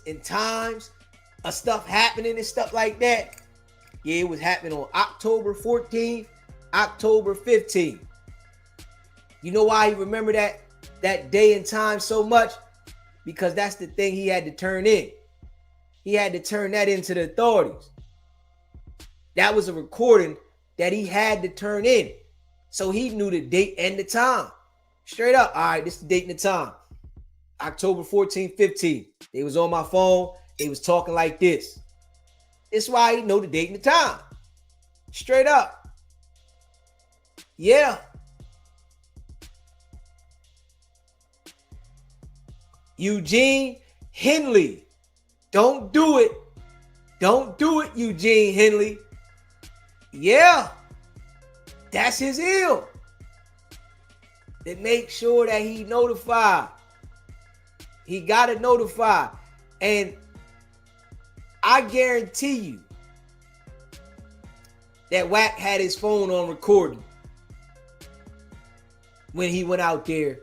and times of stuff happening and stuff like that. Yeah, it was happening on October 14th, October 15th. You know why he remember that day and time so much? Because that's the thing he had to turn in. He had to turn that into the authorities. That was a recording that he had to turn in. So he knew the date and the time. Straight up. All right, this is the date and the time. October 14th, 15th. They was on my phone. They was talking like this. That's why he know the date and the time. Straight up. Yeah. Eugene Henley. Don't do it. Don't do it, Eugene Henley. Yeah. That's his ill. They make sure that he notified. He got to notify. And I guarantee you that WACK had his phone on recording when he went out there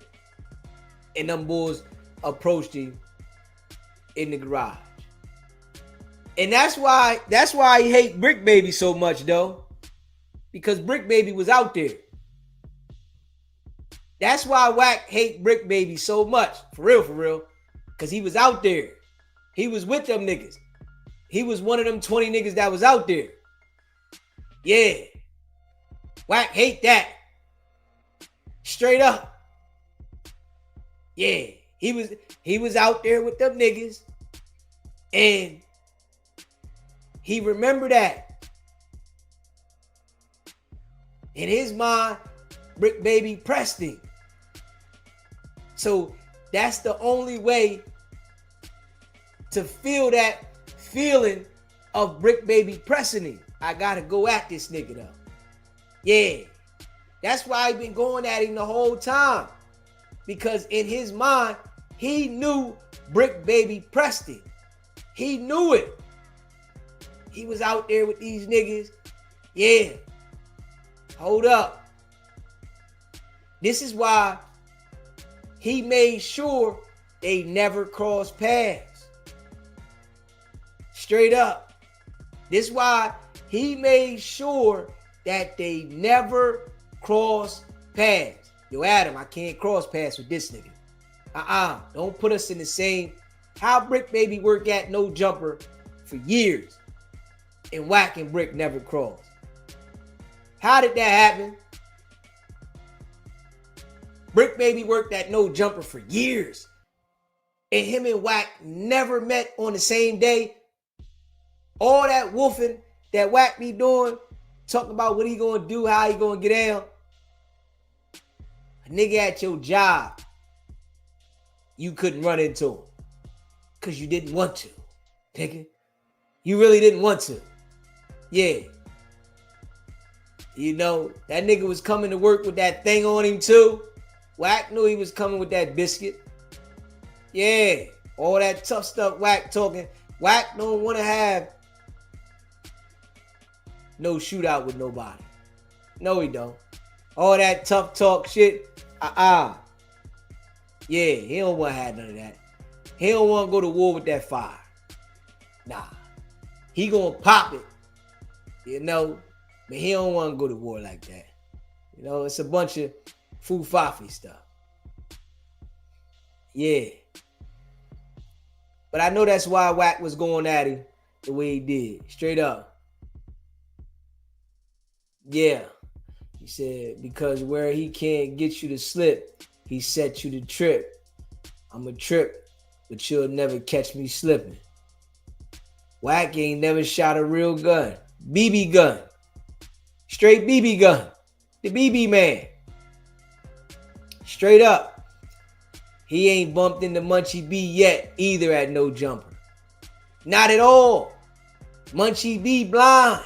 and them boys approached him in the garage. And that's why he hate Brick Baby so much, though. Because Brick Baby was out there. That's why WACK hate Brick Baby so much. For real. Because he was out there. He was with them niggas. He was one of them 20 niggas that was out there. Yeah. WACK hate that. Straight up. Yeah. He was out there with them niggas. And he remembered that. In his mind, Brick Baby pressed him. So that's the only way to feel that feeling of Brick Baby pressing him. I gotta go at this nigga though. Yeah. That's why I been going at him the whole time. Because in his mind, he knew Brick Baby pressed him. He knew it. He was out there with these niggas. Yeah. Hold up. This is why he made sure they never crossed paths. Straight up. This is why he made sure that they never crossed paths. Yo, Adam, I can't cross paths with this nigga. Don't put us in the same. How Brick Baby work at No Jumper for years and WACK and Brick never crossed? How did that happen? Brick Baby worked at No Jumper for years. And him and WACK never met on the same day. All that wolfing that WACK be doing, talking about what he gonna do, how he gonna get down. A nigga at your job, you couldn't run into him. Because you didn't want to. Nigga. You really didn't want to. Yeah. You know, that nigga was coming to work with that thing on him too. WACK knew he was coming with that biscuit. Yeah. All that tough stuff WACK talking. WACK don't want to have no shootout with nobody. No, he don't. All that tough talk shit. Yeah, he don't want to have none of that. He don't want to go to war with that fire. Nah. He gonna pop it. You know? But he don't want to go to war like that. You know, it's a bunch of foo-fafi stuff. Yeah. But I know that's why WACK was going at him the way he did. Straight up. Yeah. He said, because where he can't get you to slip, he set you to trip. I'm a trip, but you'll never catch me slipping. WACK ain't never shot a real gun. BB gun. Straight BB gun. The BB man. Straight up. He ain't bumped into Munchie B yet either at No Jumper. Not at all. Munchie B blind.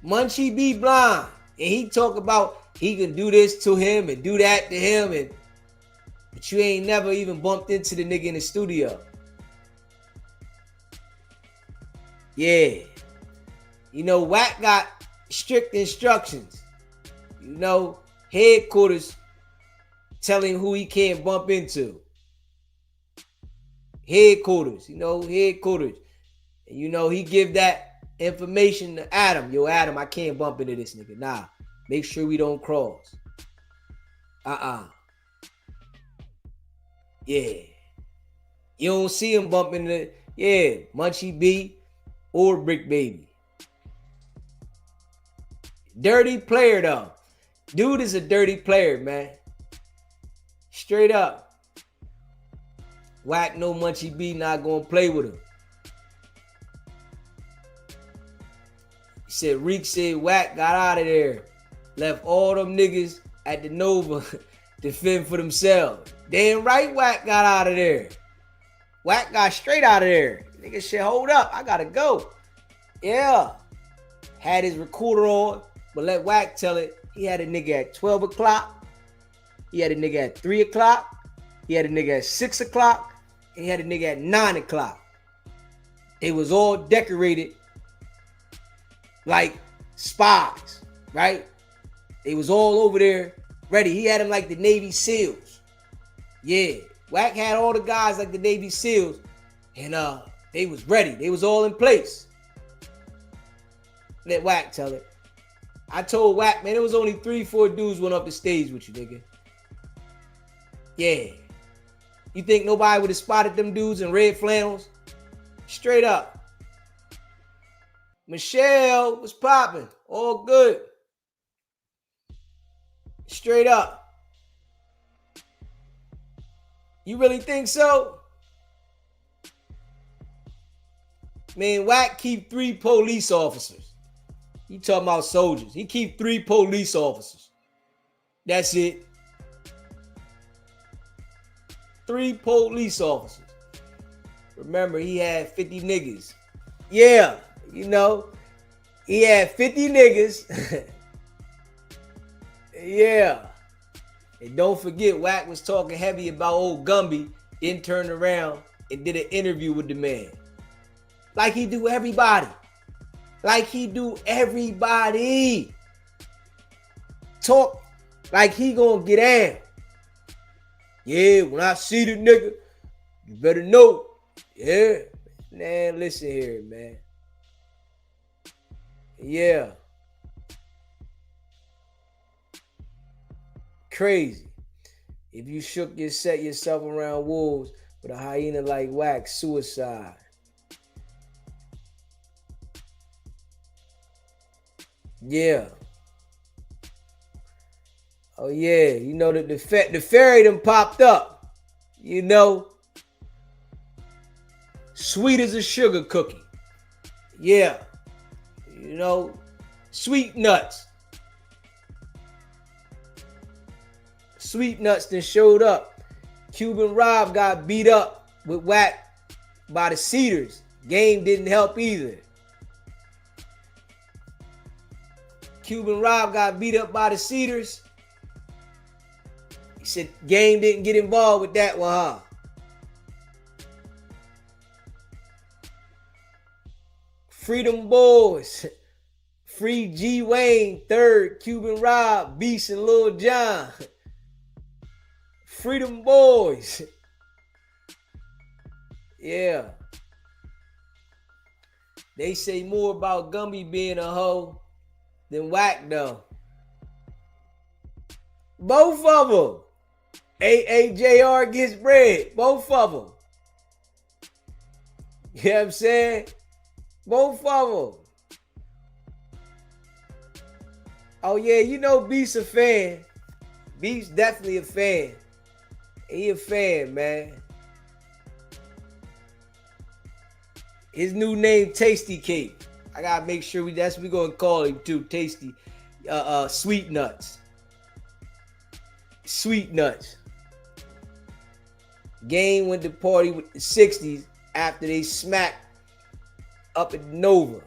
Munchie B blind. And he talk about he can do this to him and do that to him. But you ain't never even bumped into the nigga in the studio. Yeah. You know, WACK got strict instructions. You know, headquarters telling who he can't bump into. headquarters. Headquarters. And he give that information to Adam. Yo, Adam, I can't bump into this nigga. Nah, make sure we don't cross. Yeah. You don't see him bumping into, Munchie B or Brick Baby. Dirty player, though. Dude is a dirty player, man. Straight up. Wack no Munchie B not gonna play with him. He said Reek said Wack got out of there. Left all them niggas at the Nova to fend for themselves. Damn right Wack got out of there. Wack got straight out of there. Nigga said, hold up, I gotta go. Yeah. Had his recorder on, but let Wack tell it. He had a nigga at 12 o'clock. He had a nigga at 3 o'clock. He had a nigga at 6 o'clock. And he had a nigga at 9 o'clock. They was all decorated like spies, right? They was all over there ready. He had them like the Navy SEALs. Yeah. Wack had all the guys like the Navy SEALs. And they was ready. They was all in place. Let Wack tell it. I told Wack, man, it was only 3-4 dudes went up the stage with you, nigga. Yeah. You think nobody would have spotted them dudes in red flannels? Straight up. Michelle was popping. All good. Straight up. You really think so? Man, Wack keep 3 police officers. You talking about soldiers. He keep 3 police officers. That's it. 3 police officers. Remember, he had 50 niggas. Yeah, he had 50 niggas. Yeah. And don't forget, Wack was talking heavy about old Gumby, then turned around and did an interview with the man. Like he do everybody. Talk like he gonna get in. Yeah, when I see the nigga, you better know. Yeah. Man, listen here, man. Yeah. Crazy. If you set yourself around wolves with a hyena like Wack, suicide. Yeah. Oh yeah, the fairy done popped up. Sweet as a sugar cookie. Yeah. Sweet nuts. Sweet nuts then showed up. Cuban Rob got beat up with Wack by the Cedars. Game didn't help either. Cuban Rob got beat up by the Cedars. He said Game didn't get involved with that one, huh? Freedom Boys. Free G Wayne, 3rd, Cuban Rob, Beast, and Lil John. Freedom Boys. Yeah. They say more about Gumby being a hoe than Wack though. Both of them. AAJR gets bread. Both of them. You know what I'm saying? Both of them. Oh yeah, Beast a fan. Beast definitely a fan. He a fan, man. His new name, Tasty Cake. I gotta make sure that's what we gonna call him too. Tasty. Sweet Nuts. Sweet Nuts. Game went to party with the 60s after they smacked up at Nova.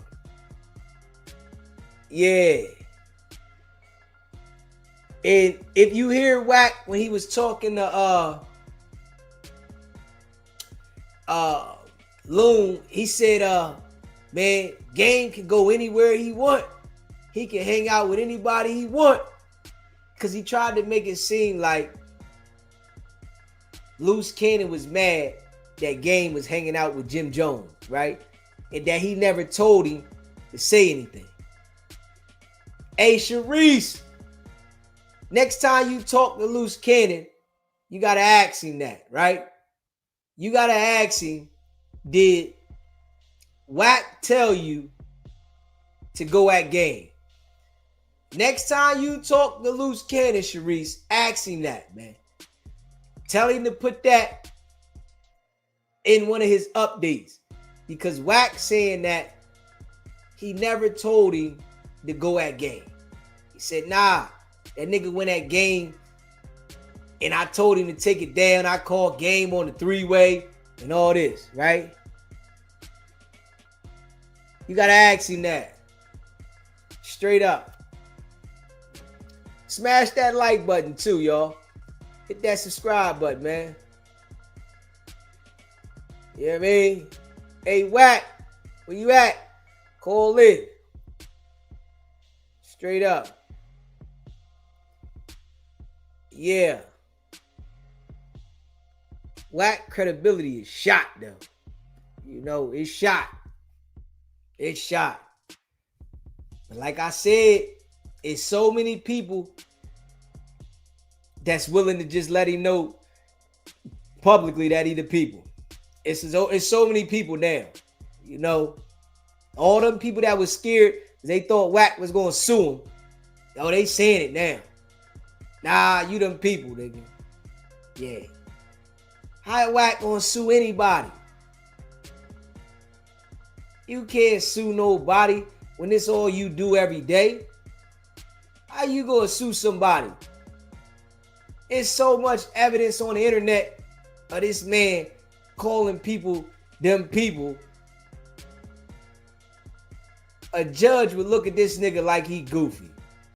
Yeah. And if you hear Wack when he was talking to Loon, he said, man, Game can go anywhere he want. He can hang out with anybody he want. Cause he tried to make it seem like Loose Cannon was mad that Game was hanging out with Jim Jones, right? And that he never told him to say anything. Hey, Sharice, next time you talk to Loose Cannon, you got to ask him that, right? You got to ask him, did WACK tell you to go at Game? Next time you talk to Loose Cannon, Sharice, ask him that, man. Tell him to put that in one of his updates. Because WACK saying that he never told him to go at Game. He said, nah, that nigga went at Game and I told him to take it down. I called Game on the three-way and all this, right? You got to ask him that. Straight up. Smash that like button too, y'all. Hit that subscribe button, man. You know what I mean? Hey, WACK, where you at? Call in. Straight up. Yeah. WACK credibility is shot, though. You know, it's shot. It's shot. But like I said, it's so many people that's willing to just let him know publicly that he the people. It's so many people now. You know, all them people that was scared, they thought WACK was going to sue him. Oh, they saying it now. Nah, you them people, nigga. Yeah. How WACK going to sue anybody? You can't sue nobody when it's all you do every day. How you gonna sue somebody? It's so much evidence on the internet of this man calling people them people. A judge would look at this nigga like he goofy.